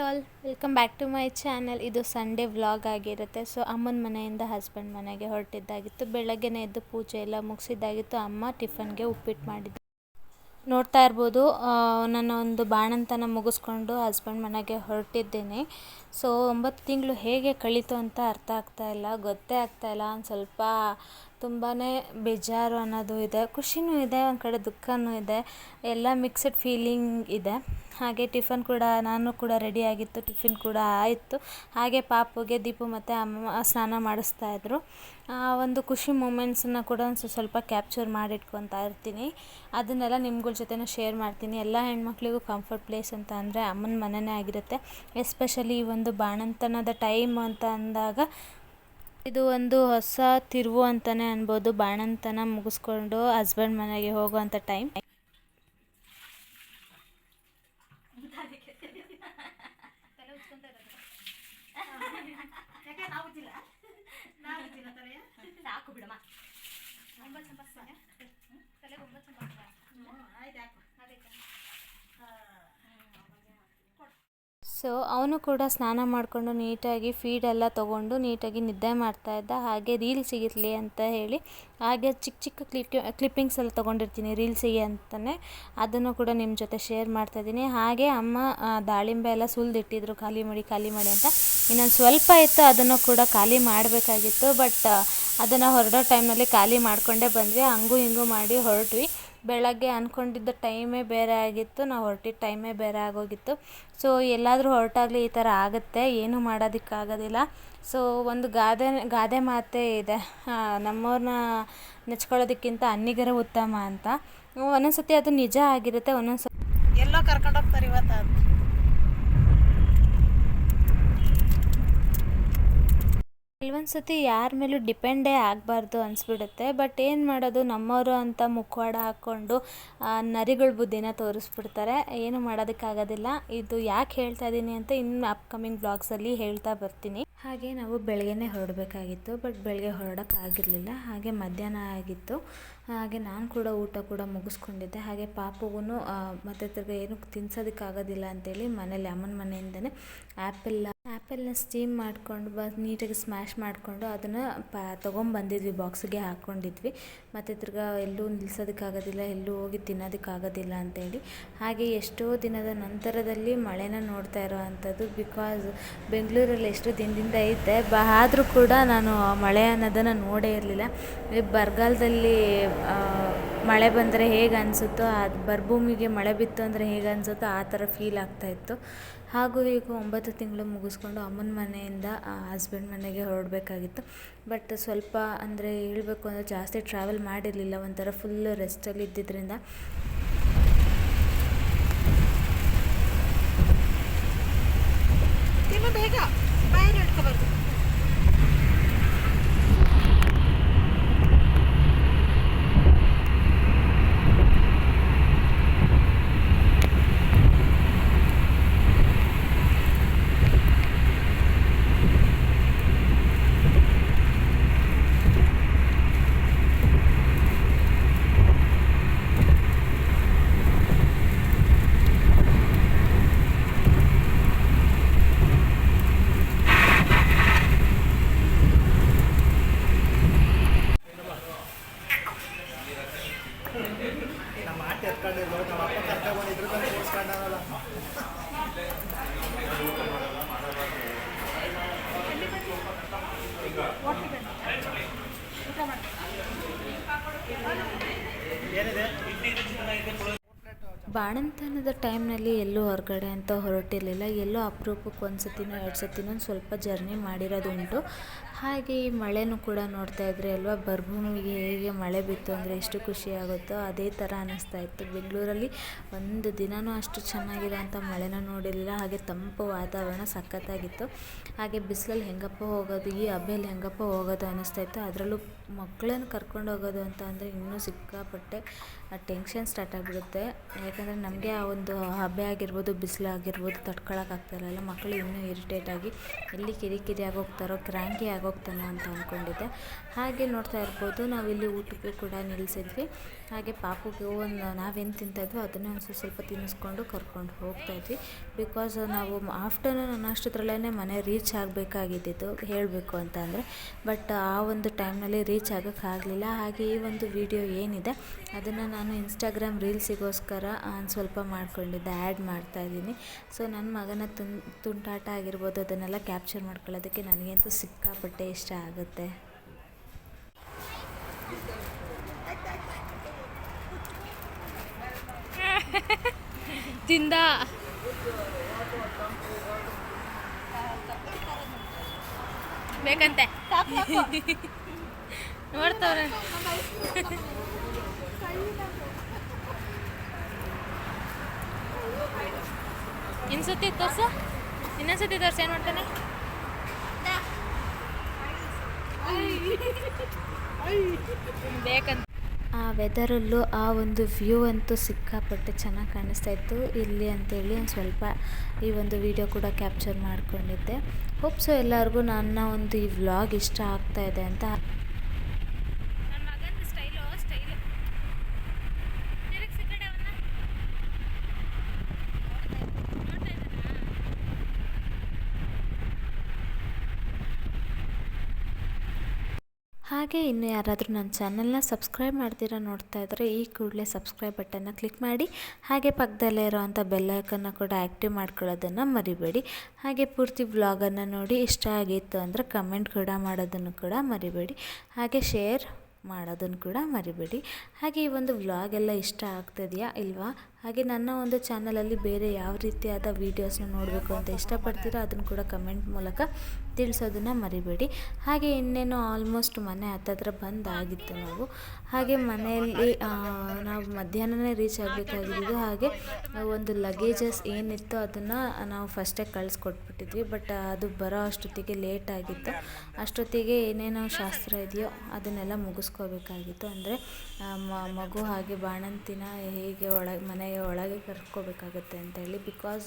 All, welcome back to my channel. ಇದು Sunday vlog ಆಗಿರುತ್ತೆ. So ಅಮ್ಮನ ಮನೆಯಿಂದ ಹಸ್ಬೆಂಡ್ ಮನೆಗೆ ಹೊರಟಿದ್ದಾಗಿತ್ತು. ಬೆಳಗ್ಗೆನೇ ಎದ್ದು ಪೂಜೆ ಎಲ್ಲ ಮುಗಿಸಿದ್ದಾಗಿತ್ತು. ಅಮ್ಮ ಟಿಫನ್ಗೆ ಉಪ್ಪಿಟ್ಟು ಮಾಡಿದ್ದು ನೋಡ್ತಾ ಇರ್ಬೋದು. ನನ್ನ ಒಂದು ಬಾಣಂತನ ಮುಗಿಸ್ಕೊಂಡು ಹಸ್ಬೆಂಡ್ ಮನೆಗೆ ಹೊರಟಿದ್ದೇನೆ. ಸೊ 9 ತಿಂಗಳು ಹೇಗೆ ಕಳೀತು ಅಂತ ಅರ್ಥ ಆಗ್ತಾಯಿಲ್ಲ, ಗೊತ್ತೇ ಆಗ್ತಾಯಿಲ್ಲ. ಒಂದು ಸ್ವಲ್ಪ ತುಂಬಾ ಬೇಜಾರು ಅನ್ನೋದು ಇದೆ, ಖುಷಿನೂ ಇದೆ, ಒಂದು ಕಡೆ ದುಃಖನೂ ಇದೆ, ಎಲ್ಲ ಮಿಕ್ಸಡ್ ಫೀಲಿಂಗ್ ಇದೆ. ಹಾಗೆ ಟಿಫನ್ ಕೂಡ ನಾನು ಕೂಡ ರೆಡಿಯಾಗಿತ್ತು, ಟಿಫಿನ್ ಕೂಡ ಆಯಿತು. ಹಾಗೆ ಪಾಪುಗೆ ದೀಪು ಮತ್ತು ಅಮ್ಮ ಸ್ನಾನ ಮಾಡಿಸ್ತಾಯಿದ್ರು. ಒಂದು ಖುಷಿ ಮೂಮೆಂಟ್ಸನ್ನು ಕೂಡ ಒಂದು ಸ್ವಲ್ಪ ಕ್ಯಾಪ್ಚರ್ ಮಾಡಿಟ್ಕೊತಾ ಇರ್ತೀನಿ. ಅದನ್ನೆಲ್ಲ ನಿಮ್ಗಳ ಜೊತೆನೂ ಶೇರ್ ಮಾಡ್ತೀನಿ. ಎಲ್ಲ ಹೆಣ್ಮಕ್ಳಿಗೂ ಕಂಫರ್ಟ್ ಪ್ಲೇಸ್ ಅಂತ ಅಂದರೆ ಅಮ್ಮನ ಮನೆಯೇ ಆಗಿರುತ್ತೆ. ಎಸ್ಪೆಷಲಿ ಈ ಒಂದು ಬಾಣಂತನದ ಟೈಮ್ ಅಂತ ಅಂದಾಗ ಇದು ಒಂದು ಹೊಸ ತಿರುವು ಅಂತಲೇ ಅನ್ಬೋದು. ಬಾಣಂತನ ಮುಗಿಸ್ಕೊಂಡು ಹಸ್ಬೆಂಡ್ ಮನೆಗೆ ಹೋಗುವಂಥ ಟೈಮ್. ಸೊ ಅವನು ಕೂಡ ಸ್ನಾನ ಮಾಡಿಕೊಂಡು ನೀಟಾಗಿ ಫೀಡೆಲ್ಲ ತೊಗೊಂಡು ನೀಟಾಗಿ ನಿದ್ದೆ ಮಾಡ್ತಾಯಿದ್ದ. ಹಾಗೆ ರೀಲ್ಸಿಗಿರಲಿ ಅಂತ ಹೇಳಿ ಹಾಗೆ ಚಿಕ್ಕ ಚಿಕ್ಕ ಕ್ಲಿಪ್ಪಿಂಗ್ಸ್ ಎಲ್ಲ ತೊಗೊಂಡಿರ್ತೀನಿ ರೀಲ್ಸಿಗೆ ಅಂತಲೇ, ಅದನ್ನು ಕೂಡ ನಿಮ್ಮ ಜೊತೆ ಶೇರ್ ಮಾಡ್ತಾಯಿದ್ದೀನಿ. ಹಾಗೆ ಅಮ್ಮ ದಾಳಿಂಬೆ ಎಲ್ಲ ಸುಲಿದಿಟ್ಟಿದ್ರು ಖಾಲಿ ಮಾಡಿ ಅಂತ. ಇನ್ನೊಂದು ಸ್ವಲ್ಪ ಇತ್ತು, ಅದನ್ನು ಕೂಡ ಖಾಲಿ ಮಾಡಬೇಕಾಗಿತ್ತು. ಬಟ್ ಅದನ್ನು ಹೊರಡೋ ಟೈಮ್ನಲ್ಲಿ ಖಾಲಿ ಮಾಡಿಕೊಂಡೇ ಬಂದ್ವಿ. ಹಂಗೂ ಹಿಂಗೂ ಮಾಡಿ ಹೊರಟ್ವಿ. ಬೆಳಗ್ಗೆ ಅಂದ್ಕೊಂಡಿದ್ದ ಟೈಮೇ ಬೇರೆ ಆಗಿತ್ತು, ನಾವು ಹೊರಟಿದ್ದ ಟೈಮೇ ಬೇರೆ ಆಗೋಗಿತ್ತು. ಸೊ ಎಲ್ಲಾದರೂ ಹೊರಟಾಗಲಿ ಈ ಥರ ಆಗುತ್ತೆ, ಏನೂ ಮಾಡೋದಕ್ಕಾಗೋದಿಲ್ಲ. ಸೊ ಒಂದು ಗಾದೆ ಮಾತೇ ಇದೆ, ನಮ್ಮವ್ರನ್ನ ನೆಚ್ಕೊಳ್ಳೋದಕ್ಕಿಂತ ಅನ್ನಿಗರ ಉತ್ತಮ ಅಂತ. ಒಂದೊಂದು ಸತಿ ಅದು ನಿಜ ಆಗಿರುತ್ತೆ, ಒಂದೊಂದು ಸತಿ ಎಲ್ಲೋ ಕರ್ಕೊಂಡು ಹೋಗ್ತಾರೆ ಇವತ್ತು. ಕೆಲವೊಂದು ಸತಿ ಯಾರ ಮೇಲೂ ಡಿಪೆಂಡೇ ಆಗಬಾರ್ದು ಅನಿಸ್ಬಿಡುತ್ತೆ. ಬಟ್ ಏನು ಮಾಡೋದು, ನಮ್ಮವರು ಅಂತ ಮುಖವಾಡ ಹಾಕ್ಕೊಂಡು ನರಿಗಳ ಬುದ್ಧಿನ ತೋರಿಸ್ಬಿಡ್ತಾರೆ, ಏನು ಮಾಡೋದಕ್ಕಾಗೋದಿಲ್ಲ. ಇದು ಯಾಕೆ ಹೇಳ್ತಾ ಇದ್ದೀನಿ ಅಂತ ಇನ್ನು ಅಪ್ಕಮಿಂಗ್ ಬ್ಲಾಗ್ಸಲ್ಲಿ ಹೇಳ್ತಾ ಬರ್ತೀನಿ. ಹಾಗೆ ನಾವು ಬೆಳಗ್ಗೆನೇ ಹೊರಡಬೇಕಾಗಿತ್ತು, ಬಟ್ ಬೆಳಗ್ಗೆ ಹೊರಡೋಕ್ಕಾಗಿರಲಿಲ್ಲ. ಹಾಗೆ ಮಧ್ಯಾಹ್ನ ಆಗಿತ್ತು. ಹಾಗೆ ನಾನು ಕೂಡ ಊಟ ಕೂಡ ಮುಗಿಸ್ಕೊಂಡಿದ್ದೆ. ಹಾಗೆ ಪಾಪುಗೂ ಮತ್ತು ತಿರ್ಗಿ ಏನು ತಿನ್ಸೋದಕ್ಕಾಗೋದಿಲ್ಲ ಅಂತೇಳಿ ಮನೇಲಿ ಅಮ್ಮನ ಮನೆಯಿಂದನೇ ಆ್ಯಪಲ್ನ ಸ್ಟೀಮ್ ಮಾಡಿಕೊಂಡು ನೀಟಾಗಿ ಸ್ಮ್ಯಾಶ್ ಮಾಡಿಕೊಂಡು ಅದನ್ನು ತೊಗೊಂಬಂದಿದ್ವಿ, ಬಾಕ್ಸಿಗೆ ಹಾಕ್ಕೊಂಡಿದ್ವಿ. ಮತ್ತು ತಿರ್ಗಿ ಎಲ್ಲೂ ನಿಲ್ಸೋದಕ್ಕಾಗೋದಿಲ್ಲ, ಎಲ್ಲೂ ಹೋಗಿ ತಿನ್ನೋದಕ್ಕಾಗೋದಿಲ್ಲ ಅಂತೇಳಿ. ಹಾಗೆ ಎಷ್ಟೋ ದಿನದ ನಂತರದಲ್ಲಿ ಮಳೆನ ನೋಡ್ತಾ ಇರೋ ಅಂಥದ್ದು. ಬಿಕಾಸ್ ಬೆಂಗಳೂರಲ್ಲಿ ಎಷ್ಟು ದಿನದಿಂದ ಐತೆ, ಆದರೂ ಕೂಡ ನಾನು ಮಳೆ ಅನ್ನೋದನ್ನು ನೋಡೇ ಇರಲಿಲ್ಲ. ಬರಗಾಲದಲ್ಲಿ ಮಳೆ ಬಂದರೆ ಹೇಗೆ ಅನಿಸುತ್ತೋ, ಅದು ಬರಭೂಮಿಗೆ ಮಳೆ ಬಿತ್ತು ಅಂದರೆ ಹೇಗೆ ಅನಿಸುತ್ತೋ ಆ ಥರ ಫೀಲ್ ಆಗ್ತಾಯಿತ್ತು. ಹಾಗೂ ಹೀಗೂ 9 ತಿಂಗಳು ಮುಗಿಸ್ಕೊಂಡು ಅಮ್ಮನ ಮನೆಯಿಂದ ಹಸ್ಬೆಂಡ್ ಮನೆಗೆ ಹೊರಡಬೇಕಾಗಿತ್ತು. ಬಟ್ ಸ್ವಲ್ಪ ಅಂದರೆ ಹೇಳಬೇಕು ಅಂದರೆ ಜಾಸ್ತಿ ಟ್ರಾವೆಲ್ ಮಾಡಿರಲಿಲ್ಲ, ಒಂಥರ ಫುಲ್ ರೆಸ್ಟಲ್ಲಿ ಇದ್ದಿದ್ದರಿಂದ. ಬೇಗ ಬಾಯಲ್ಲಿ ಇಟ್ಕೋಬಾರ್ದು. ಬಾಣಂತನದ ಟೈಮ್ನಲ್ಲಿ ಎಲ್ಲೂ ಹೊರಗಡೆ ಅಂತ ಹೊರಟಿರಲಿಲ್ಲ. ಎಲ್ಲೋ ಅಪರೂಪಕ್ಕೆ 1 ಸತಿನೋ 2 ಸತಿನೋ ಸ್ವಲ್ಪ ಜರ್ನಿ ಮಾಡಿರೋದುಂಟು. ಹಾಗೆ ಈ ಮಳೆನೂ ಕೂಡ ನೋಡ್ತಾ ಇದ್ರಿ ಅಲ್ವಾ, ಬರಭೂಮಿಗೆ ಹೇಗೆ ಮಳೆ ಬಿತ್ತು ಅಂದರೆ ಎಷ್ಟು ಖುಷಿ ಆಗುತ್ತೋ ಅದೇ ಥರ ಅನ್ನಿಸ್ತಾ ಇತ್ತು. ಬೆಂಗಳೂರಲ್ಲಿ ಒಂದು ದಿನವೂ ಅಷ್ಟು ಚೆನ್ನಾಗಿದೆ ಅಂತ ಮಳೆನೂ ನೋಡಿರಲಿಲ್ಲ. ಹಾಗೆ ತಂಪು ವಾತಾವರಣ ಸಖತ್ತಾಗಿತ್ತು. ಹಾಗೆ ಬಿಸಿಲಲ್ಲಿ ಹೆಂಗಪ್ಪ ಹೋಗೋದು, ಈ ಹಬ್ಬೆಯಲ್ಲಿ ಹೆಂಗಪ್ಪ ಹೋಗೋದು ಅನ್ನಿಸ್ತಾ ಇತ್ತು. ಅದರಲ್ಲೂ ಮಕ್ಕಳನ್ನು ಕರ್ಕೊಂಡು ಹೋಗೋದು ಅಂತ ಅಂದರೆ ಇನ್ನೂ ಸಿಕ್ಕಾಪಟ್ಟೆ ಟೆನ್ಷನ್ ಸ್ಟಾರ್ಟ್ ಆಗಿಬಿಡುತ್ತೆ. ಯಾಕಂದರೆ ನಮಗೆ ಆ ಒಂದು ಹಬೆ ಆಗಿರ್ಬೋದು, ಬಿಸಿಲಾಗಿರ್ಬೋದು ತಡ್ಕೊಳಕ್ಕಾಗ್ತಾಯಿರಲ್ಲ. ಮಕ್ಕಳು ಇನ್ನೂ ಇರಿಟೇಟಾಗಿ ಎಲ್ಲಿ ಕಿರಿಕಿರಿ ಆಗೋಗ್ತಾರೋ, ಕ್ರ್ಯಾಂಕಿ ಆಗೋಗ್ತಾನೋ ಅಂತ ಅಂದ್ಕೊಂಡಿದ್ದೆ. ಹಾಗೆ ನೋಡ್ತಾ ಇರ್ಬೋದು, ನಾವಿಲ್ಲಿ ಊಟಕ್ಕೂ ಕೂಡ ನಿಲ್ಲಿಸಿದ್ವಿ. ಹಾಗೆ ಪಾಪುಗೆ ನಾವೇನು ತಿಂತಾಯಿದ್ವೋ ಅದನ್ನೇ ಒಂದು ಸ್ವಲ್ಪ ತಿನ್ನಿಸ್ಕೊಂಡು ಕರ್ಕೊಂಡು ಹೋಗ್ತಾಯಿದ್ವಿ. ಬಿಕಾಸ್ ನಾವು ಆಫ್ಟರ್ನೂನ್ ಅನ್ನೋಷ್ಟತ್ರಲ್ಲೇ ಮನೆ ರೀಚ್ ಆಗಬೇಕಾಗಿದ್ದು ಹೇಳಬೇಕು ಅಂತ ಅಂದರೆ, ಬಟ್ ಆ ಒಂದು ಟೈಮ್ನಲ್ಲಿ ರೀಚ್ ಆಗೋಕ್ಕಾಗಲಿಲ್ಲ. ಹಾಗೆ ಈ ಒಂದು ವಿಡಿಯೋ ಏನಿದೆ ಅದನ್ನು ನಾನು ಇನ್ಸ್ಟಾಗ್ರಾಮ್ ರೀಲ್ಸಿಗೋಸ್ಕರ ಒಂದು ಸ್ವಲ್ಪ ಮಾಡ್ಕೊಂಡಿದ್ದೆ, ಆ್ಯಡ್ ಮಾಡ್ತಾಯಿದ್ದೀನಿ. ಸೊ ನನ್ನ ಮಗನ ತುಂಟಾಟ ಆಗಿರ್ಬೋದು ಅದನ್ನೆಲ್ಲ ಕ್ಯಾಪ್ಚರ್ ಮಾಡ್ಕೊಳ್ಳೋದಕ್ಕೆ ನನಗಂತೂ ಸಿಕ್ಕಾಪಟ್ಟೆ ಇಷ್ಟ ಆಗುತ್ತೆ. ತಿಂದ ಬೇಕಂತೆ ನೋಡ್ತವ್ರೆ. ಇನ್ನೊಂದ್ಸತಿ ತೋರ್ಸು, ಇನ್ನೊಂದ್ಸತಿ ತೋರ್ಸು ಏನು ಮಾಡ್ತಾನೆ. ಬೇಕಂತ ಆ ವೆದರಲ್ಲೂ ಆ ಒಂದು ವ್ಯೂ ಅಂತೂ ಸಿಕ್ಕಾಪಟ್ಟೆ ಚೆನ್ನಾಗಿ ಕಾಣಿಸ್ತಾ ಇತ್ತು ಇಲ್ಲಿ ಅಂತೇಳಿ ಒಂದು ಸ್ವಲ್ಪ ಈ ಒಂದು ವಿಡಿಯೋ ಕೂಡ ಕ್ಯಾಪ್ಚರ್ ಮಾಡ್ಕೊಂಡಿದ್ದೆ. ಹೋಪ್ಸು ಎಲ್ಲರಿಗೂ ನನ್ನ ಒಂದು ಈ ವ್ಲಾಗ್ ಇಷ್ಟ ಆಗ್ತಾ ಇದೆ ಅಂತ. ನನ್ನ ಮಗಂದು ಸ್ಟೈಲು ಹಾಗೆ ಇನ್ನು ಯಾರಾದರೂ ನನ್ನ ಚಾನಲ್ನ ಸಬ್ಸ್ಕ್ರೈಬ್ ಮಾಡ್ತೀರಾ ನೋಡ್ತಾ ಇದ್ದರೆ ಈ ಕೂಡಲೇ ಸಬ್ಸ್ಕ್ರೈಬ್ ಬಟನ್ನ ಕ್ಲಿಕ್ ಮಾಡಿ. ಹಾಗೆ ಪಕ್ಕದಲ್ಲೇ ಇರೋವಂಥ ಬೆಲ್ಲೈಕನ್ನ ಕೂಡ ಆ್ಯಕ್ಟಿವ್ ಮಾಡ್ಕೊಳ್ಳೋದನ್ನು ಮರಿಬೇಡಿ. ಹಾಗೆ ಪೂರ್ತಿ ವ್ಲಾಗನ್ನು ನೋಡಿ ಇಷ್ಟ ಆಗಿತ್ತು ಅಂದರೆ ಕಮೆಂಟ್ ಕೂಡ ಮಾಡೋದನ್ನು ಕೂಡ ಮರಿಬೇಡಿ. ಹಾಗೆ ಶೇರ್ ಮಾಡೋದನ್ನು ಕೂಡ ಮರಿಬೇಡಿ. ಹಾಗೆ ಈ ಒಂದು ವ್ಲಾಗ್ ಎಲ್ಲ ಇಷ್ಟ ಆಗ್ತಿದೆಯಾ ಇಲ್ವಾ? ಹಾಗೆ ನನ್ನ ಒಂದು ಚಾನಲಲ್ಲಿ ಬೇರೆ ಯಾವ ರೀತಿಯಾದ ವೀಡಿಯೋಸ್ನ ನೋಡಬೇಕು ಅಂತ ಇಷ್ಟಪಡ್ತೀರೋ ಅದನ್ನು ಕೂಡ ಕಮೆಂಟ್ ಮೂಲಕ ತಿಳಿಸೋದನ್ನು ಮರಿಬೇಡಿ. ಹಾಗೆ ಇನ್ನೇನು ಆಲ್ಮೋಸ್ಟ್ ಮನೆ ಹತ್ತತ್ರ ಬಂದಾಗಿತ್ತು ನಾವು. ಹಾಗೆ ಮನೆಯಲ್ಲಿ ನಾವು ಮಧ್ಯಾಹ್ನನೇ ರೀಚ್ ಆಗಬೇಕಾಗಿದ್ದು. ಹಾಗೆ ಒಂದು ಲಗೇಜಸ್ ಏನಿತ್ತು ಅದನ್ನು ನಾವು ಫಸ್ಟೇ ಕಳಿಸ್ಕೊಟ್ಬಿಟ್ಟಿದ್ವಿ. ಬಟ್ ಅದು ಬರೋ ಅಷ್ಟೊತ್ತಿಗೆ ಲೇಟ್ ಆಗಿತ್ತು. ಅಷ್ಟೊತ್ತಿಗೆ ಏನೇನೋ ಶಾಸ್ತ್ರ ಇದೆಯೋ ಅದನ್ನೆಲ್ಲ ಮುಗಿಸ್ಕೋಬೇಕಾಗಿತ್ತು. ಅಂದರೆ ಮಗು ಹಾಗೆ ಬಾಣಂತಿನ ಹೇಗೆ ಮನೆಗೆ ಒಳಗೆ ಕರ್ಕೋಬೇಕಾಗುತ್ತೆ ಅಂತೇಳಿ. ಬಿಕಾಸ್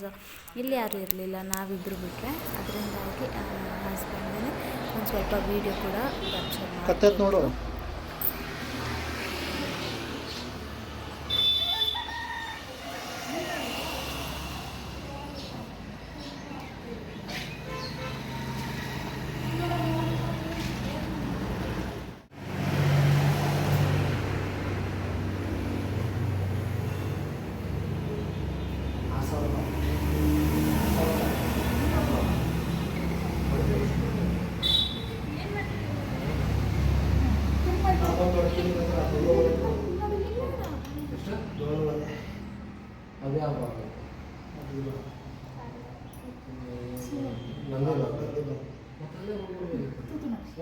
ಇಲ್ಲಿ ಯಾರೂ ಇರಲಿಲ್ಲ, ನಾವಿಬ್ಬರು ಬಿಟ್ಟರೆ. ಅದರಿಂದಾಗಿ ಹಸ್ಬೆಂಡೇ ಒಂದು ಸ್ವಲ್ಪ ವೀಡಿಯೋ ಕೂಡ ಕ್ಯಾಪ್ಚರ್ ಮಾಡಿ.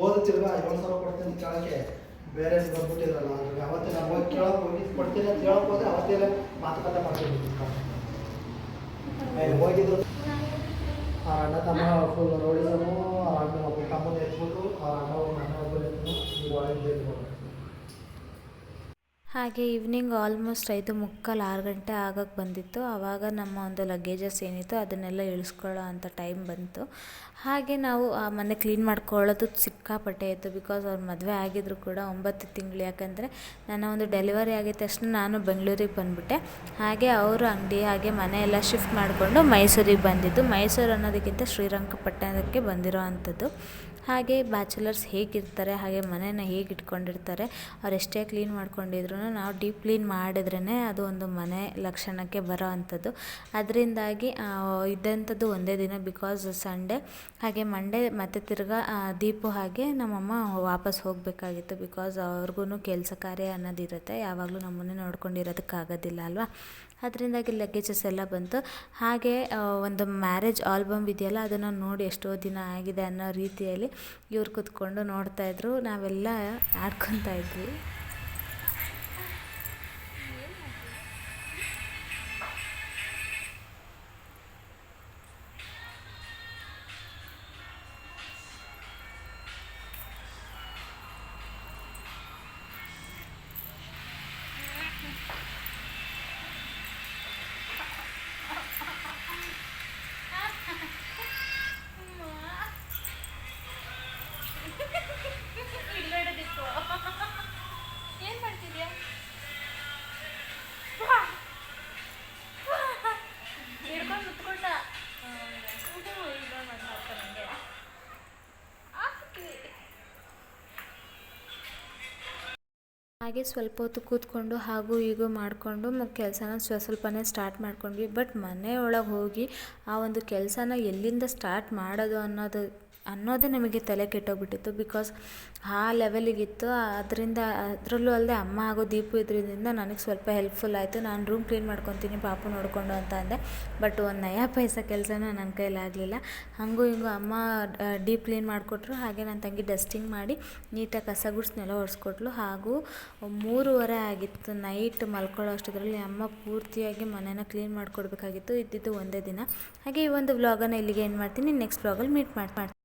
ಓದುತ್ತಿರುವ 7,000 ಕೊಡ್ತೀನಿ ಕೇಳಕ್ಕೆ ಬೇರೆ ಬಂದ್ಬಿಟ್ಟಿರಲ್ಲ. ಅವತ್ತೇ ನಾವು ಹೋಗಿ ಕೇಳೋಕೆ ಹೋಗಿ ಕೊಡ್ತೀನಿ ಅಂತ ಹೇಳೋಕೆ ಹೋದ್ರೆ ಅವತ್ತೇ ಮಾತುಕತೆ ಮಾಡ್ತಿರ್ತೀವಿ. ಹೋಗಿದ್ರು ಆ ಅಣ್ಣ ತಮ್ಮ ಫುಲ್ ರೋಡಿಸಮು, ಆ ಅಣ್ಣ ಒಬ್ಬ ತಮ್ಮನ ಎತ್ಬಿಟ್ಟು ಆ ಅಣ್ಣ ಒಬ್ಬರು ಎತ್ತು ಈಗ ಒಳಗೆ. ಹಾಗೆ ಈವ್ನಿಂಗ್ ಆಲ್ಮೋಸ್ಟ್ 5:45 6 ಗಂಟೆ ಆಗೋಕ್ಕೆ ಬಂದಿತ್ತು. ಆವಾಗ ನಮ್ಮ ಒಂದು ಲಗೇಜಸ್ ಏನಿತ್ತು ಅದನ್ನೆಲ್ಲ ಇಳಿಸ್ಕೊಳ್ಳೋ ಅಂಥ ಟೈಮ್ ಬಂತು. ಹಾಗೆ ನಾವು ಆ ಮನೆ ಕ್ಲೀನ್ ಮಾಡ್ಕೊಳ್ಳೋದು ಸಿಕ್ಕಾಪಟ್ಟೆ ಇತ್ತು. ಬಿಕಾಸ್ ಅವ್ರ ಮದುವೆ ಆಗಿದ್ರು ಕೂಡ 9 ತಿಂಗಳು. ಯಾಕಂದರೆ ನನ್ನ ಒಂದು ಡೆಲಿವರಿ ಆಗಿದ ತಕ್ಷಣ ನಾನು ಬೆಂಗಳೂರಿಗೆ ಬಂದುಬಿಟ್ಟೆ. ಹಾಗೆ ಅವರು ಅಂಗಡಿ ಹಾಗೆ ಮನೆ ಎಲ್ಲ ಶಿಫ್ಟ್ ಮಾಡಿಕೊಂಡು ಮೈಸೂರಿಗೆ ಬಂದಿದ್ದು. ಮೈಸೂರು ಅನ್ನೋದಕ್ಕಿಂತ ಶ್ರೀರಂಗಪಟ್ಟಣಕ್ಕೆ ಬಂದಿರೋ ಅಂಥದ್ದು. ಹಾಗೆ ಬ್ಯಾಚುಲರ್ಸ್ ಹೇಗಿರ್ತಾರೆ, ಹಾಗೆ ಮನೇನ ಹೇಗೆ ಇಟ್ಕೊಂಡಿರ್ತಾರೆ, ಅವ್ರು ಎಷ್ಟೇ ಕ್ಲೀನ್ ಮಾಡ್ಕೊಂಡಿದ್ರು ನಾವು ಡೀಪ್ ಕ್ಲೀನ್ ಮಾಡಿದ್ರೇ ಅದು ಒಂದು ಮನೆ ಲಕ್ಷಣಕ್ಕೆ ಬರೋ ಅಂಥದ್ದು. ಅದರಿಂದಾಗಿ ಇದ್ದಂಥದ್ದು ಒಂದೇ ದಿನ, ಬಿಕಾಸ್ ಸಂಡೇ. ಹಾಗೆ ಮಂಡೇ ಮತ್ತೆ ತಿರ್ಗಾ ದೀಪು ಹಾಗೆ ನಮ್ಮಮ್ಮ ವಾಪಸ್ ಹೋಗಬೇಕಾಗಿತ್ತು. ಬಿಕಾಸ್ ಅವ್ರಿಗೂ ಕೆಲಸ ಕಾರ್ಯ ಅನ್ನೋದಿರುತ್ತೆ, ಯಾವಾಗಲೂ ನಮ್ಮನ್ನೇ ನೋಡ್ಕೊಂಡಿರೋದಕ್ಕಾಗೋದಿಲ್ಲ ಅಲ್ವಾ. ಅದರಿಂದಾಗಿ ಲಗೇಜಸ್ ಎಲ್ಲ ಬಂತು. ಹಾಗೆ ಒಂದು ಮ್ಯಾರೇಜ್ ಆಲ್ಬಮ್ ಇದೆಯಲ್ಲ ಅದನ್ನು ನೋಡಿ ಎಷ್ಟೋ ದಿನ ಆಗಿದೆ ಅನ್ನೋ ರೀತಿಯಲ್ಲಿ ಇವ್ರು ಕೂತ್ಕೊಂಡು ನೋಡ್ತಾಯಿದ್ರು, ನಾವೆಲ್ಲ ಆಡ್ಕೊತಾ ಇದ್ವಿ. ಹಾಗೆ ಸ್ವಲ್ಪ ಹೊತ್ತು ಕೂತ್ಕೊಂಡು ಹಾಗೂ ಹೀಗೂ ಮಾಡಿಕೊಂಡು ಕೆಲಸನ ಸ್ವಲ್ಪನೇ ಸ್ಟಾರ್ಟ್ ಮಾಡ್ಕೊಂಡ್ವಿ. ಬಟ್ ಮನೆ ಒಳಗೆ ಹೋಗಿ ಆ ಒಂದು ಕೆಲಸನ ಎಲ್ಲಿಂದ ಸ್ಟಾರ್ಟ್ ಮಾಡೋದು ಅನ್ನೋದೇ ನಮಗೆ ತಲೆ ಕೆಟ್ಟೋಗ್ಬಿಟ್ಟಿತ್ತು. ಬಿಕಾಸ್ ಆ ಲೆವೆಲಿಗಿತ್ತು. ಅದರಲ್ಲೂ ಅಲ್ಲದೆ ಅಮ್ಮ ಹಾಗೂ ದೀಪು ಇದರಿಂದ ನನಗೆ ಸ್ವಲ್ಪ ಹೆಲ್ಪ್ಫುಲ್ ಆಯಿತು. ನಾನು ರೂಮ್ ಕ್ಲೀನ್ ಮಾಡ್ಕೊತೀನಿ ಪಾಪು ನೋಡಿಕೊಂಡು ಅಂತ ಅಂದೆ. ಬಟ್ ಒಂದು ನಯಾ ಪೈಸಾ ಕೆಲಸನೂ ನನ್ನ ಕೈಲಾಗಲಿಲ್ಲ. ಹಾಗೂ ಹಿಂಗೂ ಅಮ್ಮ ಡೀಪ್ ಕ್ಲೀನ್ ಮಾಡಿಕೊಟ್ರು. ಹಾಗೆ ನನ್ನ ತಂಗಿ ಡಸ್ಟಿಂಗ್ ಮಾಡಿ ನೀಟಾಗಿ ಕಸ ಗುಡಿಸಿ ನೆಲ ಒರೆಸ್ಕೊಟ್ಲು. ಹಾಗೂ 3:30 ಆಗಿತ್ತು ನೈಟ್ ಮಲ್ಕೊಳ್ಳೋ ಅಷ್ಟೊತ್ತರಲ್ಲಿ ಅಮ್ಮ ಪೂರ್ತಿಯಾಗಿ ಮನೇನ ಕ್ಲೀನ್ ಮಾಡಿಕೊಡ್ಬೇಕಾಗಿತ್ತು. ಇದ್ದಿದ್ದು ಒಂದೇ ದಿನ. ಹಾಗೆ ಈ ಒಂದು ವ್ಲಾಗನ್ನು ಇಲ್ಲಿಗೆ ಏನು ಮಾಡ್ತೀನಿ, ನೆಕ್ಸ್ಟ್ ವ್ಲಾಗಲ್ಲಿ ಮೀಟ್ ಮಾಡ್ತೀನಿ.